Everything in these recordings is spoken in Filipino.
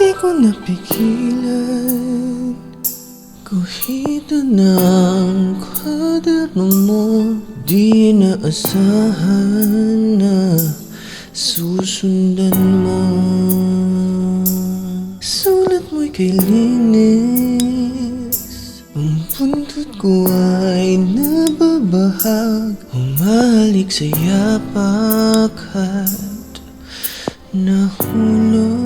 Di ko napigilan, kahit anong kwaderno mo. Di naasahan na susundan mo. Sulat mo'y kay linis, ang buntot ko ay nababahag. Humalik sa yapak at nahulog.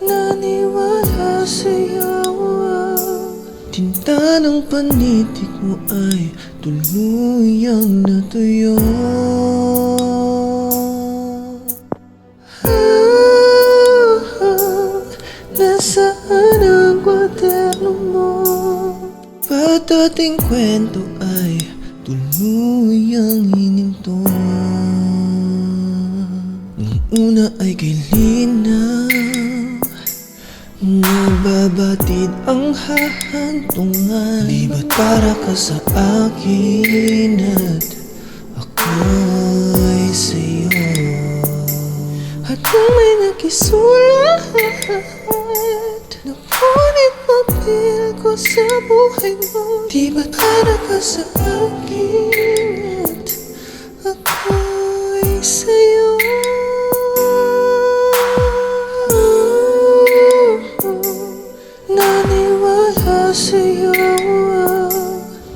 Naniwala sa'yo, tinta ng panitik mo ay tuluyang natuyo. Nasaan ang kwaderno mo? Ba't ating kwento ay tuluyang hininto? Nung una ay kay linaw, nababatid ang hahantungan. Libat para ka sa akin at ako'y sa'yo. At kung may nakisulat, napunit papel ko sa buhay mo. Di ba't para ka sa akin at ako'y sa'yo. Naniwala sa'yo,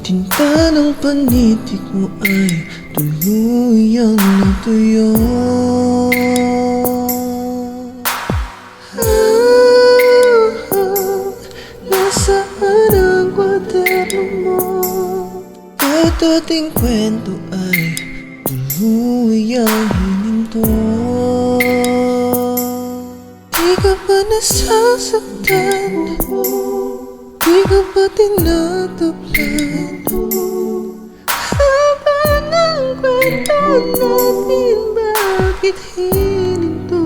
tinta ng panitik mo ay tuluyang natuyo. Nasaan ang kwaderno mo? Ba't ating kwento ay tuluyang hininto? Di ka ba nasasaktan? Di ka ba tinataplan? Haba ng kwento natin, bakit hininto?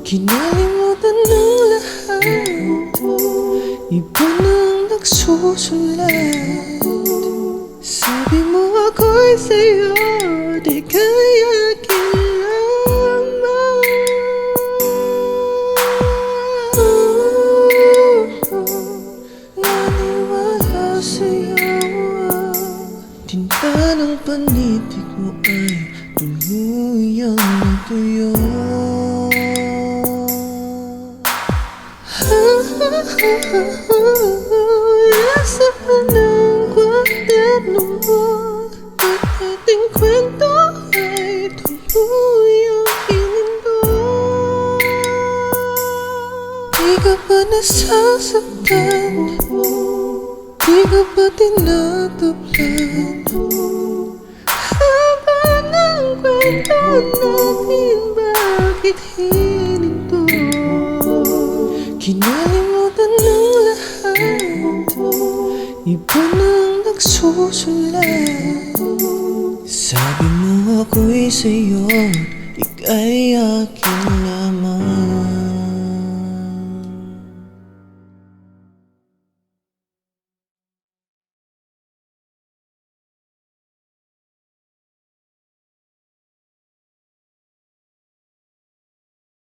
Kinalimutan ng lahat, iba nang nagsusulat. Sabi mo ako'y sa'yo, di kaya lamang. Naniwala sa'yo, tinta ng panitik mo ay tuluyang natuyo. Nasaan ang kwaderno mo? Ba't ating kwento ay tuluyang hininto? Di ka ba nasasaktan? Di ka ba tinataplan? Haba ng kwento natin, bakit hininto? Kinalimutan ng lahat, iba nang nagsusulat. Sabi mo ako'y sa'yo, ika'y akin lamang.